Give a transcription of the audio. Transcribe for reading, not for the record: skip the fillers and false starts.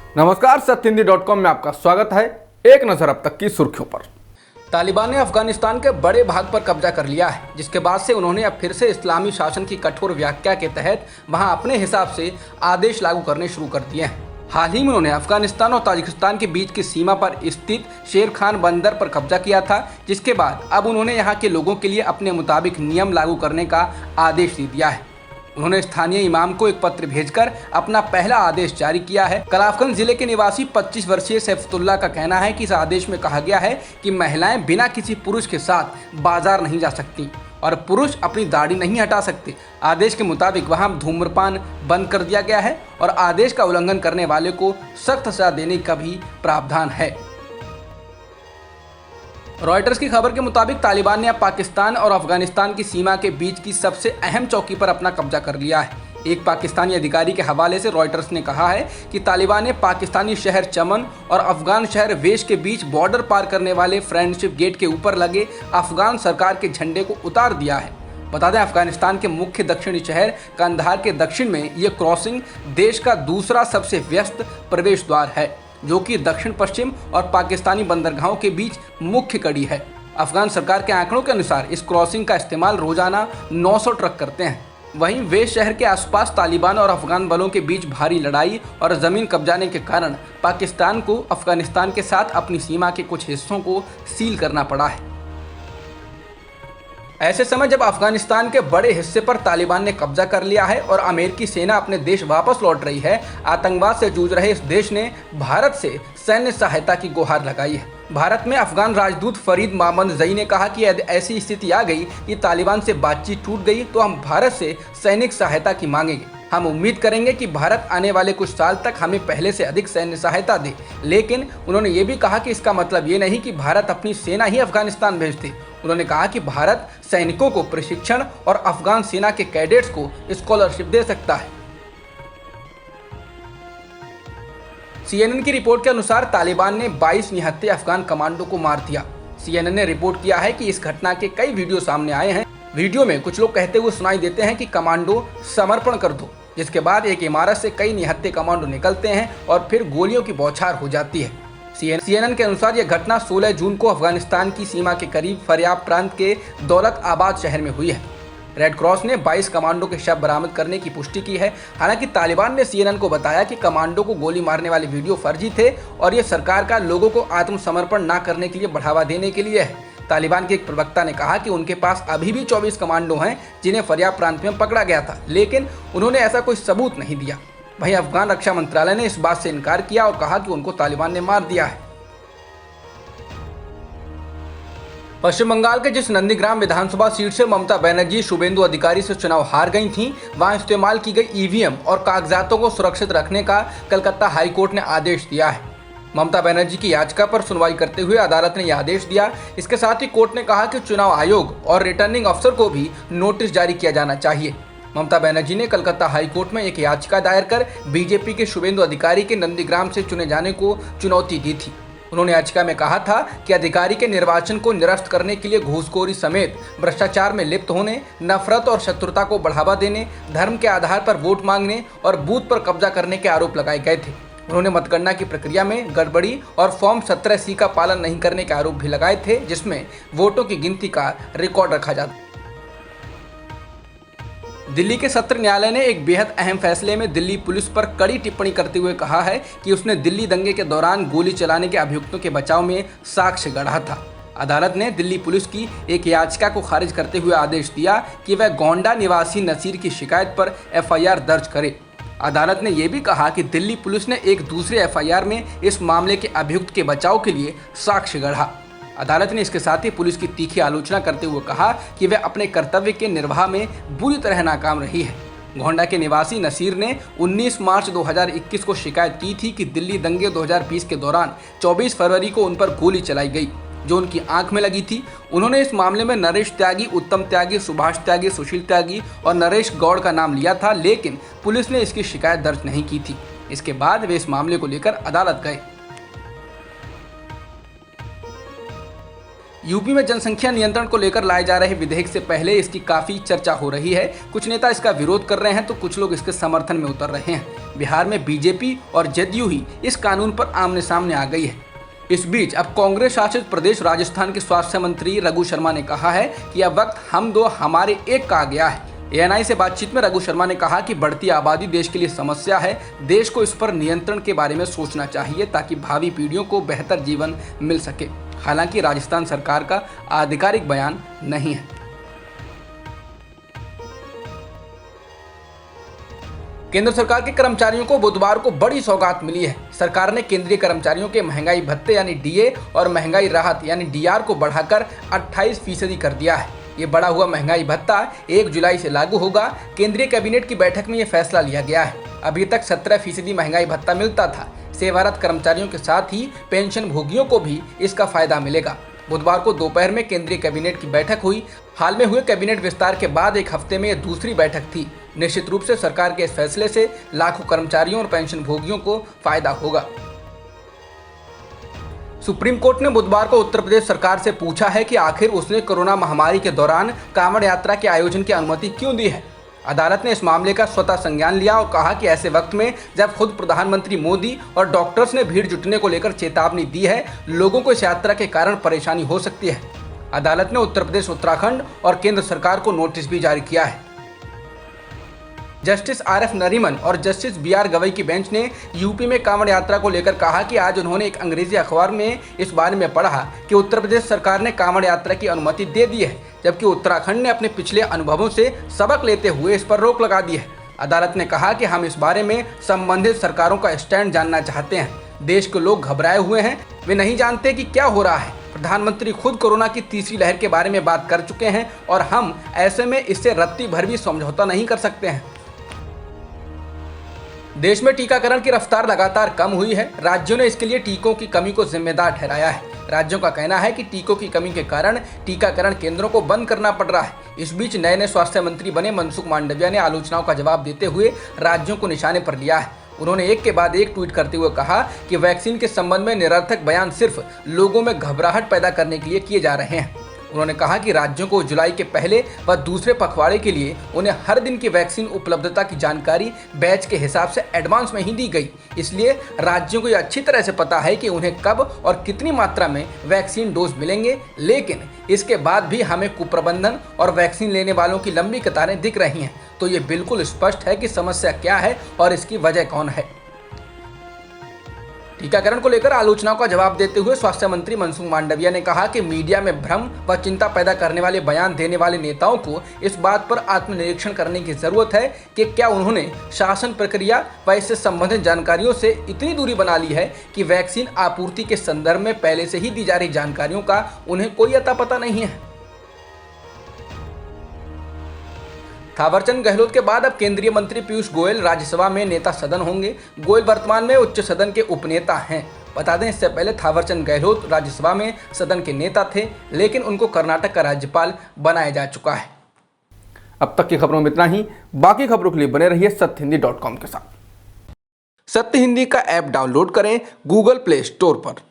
नमस्कार, सत्यहिंदी.com में आपका स्वागत है। एक नजर अब तक की सुर्खियों पर। तालिबान ने अफगानिस्तान के बड़े भाग पर कब्जा कर लिया है, जिसके बाद से उन्होंने अब फिर से इस्लामी शासन की कठोर व्याख्या के तहत वहां अपने हिसाब से आदेश लागू करने शुरू कर दिए हैं। हाल ही में उन्होंने अफगानिस्तान और ताजिकिस्तान के बीच की सीमा पर स्थित शेर खान बंदर पर कब्जा किया था, जिसके बाद अब उन्होंने यहाँ के लोगों के लिए अपने मुताबिक नियम लागू करने का आदेश दे दिया है। उन्होंने स्थानीय इमाम को एक पत्र भेजकर अपना पहला आदेश जारी किया है। कलाफगंज जिले के निवासी 25 वर्षीय सैफुल्लाह का कहना है कि इस आदेश में कहा गया है कि महिलाएं बिना किसी पुरुष के साथ बाजार नहीं जा सकती और पुरुष अपनी दाढ़ी नहीं हटा सकते। आदेश के मुताबिक वहां धूम्रपान बंद कर दिया गया है और आदेश का उल्लंघन करने वाले को सख्त सजा देने का भी प्रावधान है। रॉयटर्स की खबर के मुताबिक तालिबान ने अब पाकिस्तान और अफगानिस्तान की सीमा के बीच की सबसे अहम चौकी पर अपना कब्जा कर लिया है। एक पाकिस्तानी अधिकारी के हवाले से रॉयटर्स ने कहा है कि तालिबान ने पाकिस्तानी शहर चमन और अफगान शहर वेश के बीच बॉर्डर पार करने वाले फ्रेंडशिप गेट के ऊपर लगे अफगान सरकार के झंडे को उतार दिया है। बता दें, अफगानिस्तान के मुख्य दक्षिणी शहर कंधार के दक्षिण में ये क्रॉसिंग देश का दूसरा सबसे व्यस्त प्रवेश द्वार है, जो कि दक्षिण पश्चिम और पाकिस्तानी बंदरगाहों के बीच मुख्य कड़ी है। अफगान सरकार के आंकड़ों के अनुसार इस क्रॉसिंग का इस्तेमाल रोजाना 900 ट्रक करते हैं। वहीं वेश शहर के आसपास तालिबान और अफगान बलों के बीच भारी लड़ाई और जमीन कब्जाने के कारण पाकिस्तान को अफगानिस्तान के साथ अपनी सीमा के कुछ हिस्सों को सील करना पड़ा है। ऐसे समय जब अफगानिस्तान के बड़े हिस्से पर तालिबान ने कब्जा कर लिया है और अमेरिकी सेना अपने देश वापस लौट रही है, आतंकवाद से जूझ रहे इस देश ने भारत से सैन्य सहायता की गुहार लगाई है। भारत में अफगान राजदूत फरीद मामनजई ने कहा कि यदि ऐसी स्थिति आ गई कि तालिबान से बातचीत टूट गई तो हम भारत से सैनिक सहायता की मांगेंगे। हम उम्मीद करेंगे कि भारत आने वाले कुछ साल तक हमें पहले से अधिक सैन्य सहायता दे। लेकिन उन्होंने ये भी कहा कि इसका मतलब ये नहीं कि भारत अपनी सेना ही अफगानिस्तान भेज दे। उन्होंने कहा कि भारत सैनिकों को प्रशिक्षण और अफगान सेना के कैडेट्स को स्कॉलरशिप दे सकता है। CNN की रिपोर्ट के अनुसार तालिबान ने 22 निहत्थे अफगान कमांडो को मार दिया। CNN ने रिपोर्ट किया है कि इस घटना के कई वीडियो सामने आए हैं। वीडियो में कुछ लोग कहते हुए सुनाई देते हैं कि कमांडो समर्पण कर दो, जिसके बाद एक इमारत से कई निहत्थे कमांडो निकलते हैं और फिर गोलियों की बौछार हो जाती है। CNN के अनुसार यह घटना 16 जून को अफगानिस्तान की सीमा के करीब फरियाब प्रांत के दौलत आबाद शहर में हुई है। रेड क्रॉस ने 22 कमांडो के शव बरामद करने की पुष्टि की है। हालांकि तालिबान ने CNN को बताया कि कमांडो को गोली मारने वाले वीडियो फर्जी थे और ये सरकार का लोगों को आत्मसमर्पण न करने के लिए बढ़ावा देने के लिए है। तालिबान के एक प्रवक्ता ने कहा कि उनके पास अभी भी 24 कमांडो हैं जिन्हें फरियाब प्रांत में पकड़ा गया था, लेकिन उन्होंने ऐसा कोई सबूत नहीं दिया। वहीं अफगान रक्षा मंत्रालय ने इस बात से इनकार किया और कहा कि उनको तालिबान ने मार दिया है। पश्चिम बंगाल के जिस नंदीग्राम विधानसभा सीट से ममता बनर्जी शुभेंदु अधिकारी से चुनाव हार गई थीं, वहां इस्तेमाल की गई ईवीएम और कागजातों को सुरक्षित रखने का कलकत्ता हाईकोर्ट ने आदेश दिया है। ममता बनर्जी की याचिका पर सुनवाई करते हुए अदालत ने यह आदेश दिया। इसके साथ ही कोर्ट ने कहा कि चुनाव आयोग और रिटर्निंग अफसर को भी नोटिस जारी किया जाना चाहिए। ममता बनर्जी ने कलकत्ता हाईकोर्ट में एक याचिका दायर कर बीजेपी के शुभेंदु अधिकारी के नंदीग्राम से चुने जाने को चुनौती दी थी। उन्होंने याचिका में कहा था कि अधिकारी के निर्वाचन को निरस्त करने के लिए घूसखोरी समेत भ्रष्टाचार में लिप्त होने, नफरत और शत्रुता को बढ़ावा देने, धर्म के आधार पर वोट मांगने और बूथ पर कब्जा करने के आरोप लगाए गए थे। उन्होंने मतगणना की प्रक्रिया में गड़बड़ी और फॉर्म 17C का पालन नहीं करने के आरोप भी लगाए थे, जिसमें वोटों की गिनती का रिकॉर्ड रखा जाता। दिल्ली के सत्र न्यायालय ने एक बेहद अहम फैसले में दिल्ली पुलिस पर कड़ी टिप्पणी करते हुए कहा है कि उसने दिल्ली दंगे के दौरान गोली चलाने के अभियुक्तों के बचाव में साक्ष्य गढ़ा था। अदालत ने दिल्ली पुलिस की एक याचिका को खारिज करते हुए आदेश दिया कि वह गोंडा निवासी नसीर की शिकायत पर FIR दर्ज करे। अदालत ने यह भी कहा कि दिल्ली पुलिस ने एक दूसरे FIR में इस मामले के अभियुक्त के बचाव के लिए साक्ष्य गढ़ा। अदालत ने इसके साथ ही पुलिस की तीखी आलोचना करते हुए कहा कि वह अपने कर्तव्य के निर्वाह में बुरी तरह नाकाम रही है। गोंडा के निवासी नसीर ने 19 मार्च 2021 को शिकायत की थी कि दिल्ली दंगे 2020 के दौरान 24 फरवरी को उन पर गोली चलाई गई, जो उनकी आंख में लगी थी। उन्होंने इस मामले में नरेश त्यागी, उत्तम त्यागी, सुभाष त्यागी, सुशील त्यागी और नरेश गौड़ का नाम लिया था, लेकिन पुलिस ने इसकी शिकायत दर्ज नहीं की थी। इसके बाद वे इस मामले को लेकर अदालत गए। यूपी में जनसंख्या नियंत्रण को लेकर लाए जा रहे विधेयक से पहले इसकी काफी चर्चा हो रही है। कुछ नेता इसका विरोध कर रहे हैं तो कुछ लोग इसके समर्थन में उतर रहे हैं। बिहार में बीजेपी और जदयू ही इस कानून पर आमने सामने आ गई है। इस बीच अब कांग्रेस शासित प्रदेश राजस्थान के स्वास्थ्य मंत्री रघु शर्मा ने कहा है कि अब वक्त हम दो हमारे एक का आ गया है। एएनआई से बातचीत में रघु शर्मा ने कहा कि बढ़ती आबादी देश के लिए समस्या है। देश को इस पर नियंत्रण के बारे में सोचना चाहिए ताकि भावी पीढ़ियों को बेहतर जीवन मिल सके। हालांकि राजस्थान सरकार का आधिकारिक बयान नहीं है। केंद्र सरकार के कर्मचारियों को बुधवार को बड़ी सौगात मिली है। सरकार ने केंद्रीय कर्मचारियों के महंगाई भत्ते यानी डीए और महंगाई राहत यानी डीआर को बढ़ाकर 28% कर दिया है। ये बढ़ा हुआ महंगाई भत्ता 1 जुलाई से लागू होगा। केंद्रीय कैबिनेट की बैठक में ये फैसला लिया गया है। अभी तक 17% महंगाई भत्ता मिलता था। सेवारत कर्मचारियों के साथ ही पेंशन भोगियों को भी इसका फायदा मिलेगा। बुधवार को दोपहर में केंद्रीय कैबिनेट की बैठक हुई। हाल में हुए कैबिनेट विस्तार के बाद एक हफ्ते में यह दूसरी बैठक थी। निश्चित रूप से सरकार के इस फैसले से लाखों कर्मचारियों और पेंशन भोगियों को फायदा होगा। सुप्रीम कोर्ट ने बुधवार को उत्तर प्रदेश सरकार से पूछा है कि आखिर उसने कोरोना महामारी के दौरान कांवड़ यात्रा के आयोजन की अनुमति क्यों दी है। अदालत ने इस मामले का स्वतः संज्ञान लिया और कहा कि ऐसे वक्त में जब खुद प्रधानमंत्री मोदी और डॉक्टर्स ने भीड़ जुटने को लेकर चेतावनी दी है, लोगों को इस यात्रा के कारण परेशानी हो सकती है। अदालत ने उत्तर प्रदेश, उत्तराखंड और केंद्र सरकार को नोटिस भी जारी किया है। जस्टिस आरएफ नरीमन और जस्टिस बीआर गवई की बेंच ने यूपी में कांवड़ यात्रा को लेकर कहा कि आज उन्होंने एक अंग्रेजी अखबार में इस बारे में पढ़ा कि उत्तर प्रदेश सरकार ने कांवड़ यात्रा की अनुमति दे दी है, जबकि उत्तराखंड ने अपने पिछले अनुभवों से सबक लेते हुए इस पर रोक लगा दी है। अदालत ने कहा कि हम इस बारे में संबंधित सरकारों का स्टैंड जानना चाहते हैं। देश के लोग घबराए हुए हैं, वे नहीं जानते कि क्या हो रहा है। प्रधानमंत्री खुद कोरोना की तीसरी लहर के बारे में बात कर चुके हैं और हम ऐसे में इससे रत्ती भर भी समझौता नहीं कर सकते हैं। देश में टीकाकरण की रफ्तार लगातार कम हुई है। राज्यों ने इसके लिए टीकों की कमी को जिम्मेदार ठहराया है। राज्यों का कहना है कि टीकों की कमी के कारण टीकाकरण केंद्रों को बंद करना पड़ रहा है। इस बीच नए स्वास्थ्य मंत्री बने मनसुख मांडविया ने आलोचनाओं का जवाब देते हुए राज्यों को निशाने पर लिया है। उन्होंने एक के बाद एक ट्वीट करते हुए कहा कि वैक्सीन के संबंध में निरर्थक बयान सिर्फ लोगों में घबराहट पैदा करने के लिए किए जा रहे हैं। उन्होंने कहा कि राज्यों को जुलाई के पहले व दूसरे पखवाड़े के लिए उन्हें हर दिन की वैक्सीन उपलब्धता की जानकारी बैच के हिसाब से एडवांस में ही दी गई। इसलिए राज्यों को यह अच्छी तरह से पता है कि उन्हें कब और कितनी मात्रा में वैक्सीन डोज मिलेंगे, लेकिन इसके बाद भी हमें कुप्रबंधन और वैक्सीन लेने वालों की लंबी कतारें दिख रही हैं। तो ये बिल्कुल स्पष्ट है कि समस्या क्या है और इसकी वजह कौन है। टीकाकरण को लेकर आलोचनाओं का जवाब देते हुए स्वास्थ्य मंत्री मनसुख मांडविया ने कहा कि मीडिया में भ्रम व चिंता पैदा करने वाले बयान देने वाले नेताओं को इस बात पर आत्मनिरीक्षण करने की जरूरत है कि क्या उन्होंने शासन प्रक्रिया व इससे संबंधित जानकारियों से इतनी दूरी बना ली है कि वैक्सीन आपूर्ति के संदर्भ में पहले से ही दी जा रही जानकारियों का उन्हें कोई अता पता नहीं है। थावरचंद गहलोत के बाद अब केंद्रीय मंत्री पीयूष गोयल राज्यसभा में नेता सदन होंगे। गोयल वर्तमान में उच्च सदन के उपनेता हैं। बता दें, इससे पहले थावरचंद गहलोत राज्यसभा में सदन के नेता थे, लेकिन उनको कर्नाटक का राज्यपाल बनाया जा चुका है। अब तक की खबरों में इतना ही। बाकी खबरों के लिए बने रहिए सत्यहिंदी.com के साथ। सत्य हिंदी का ऐप डाउनलोड करें गूगल प्ले स्टोर पर।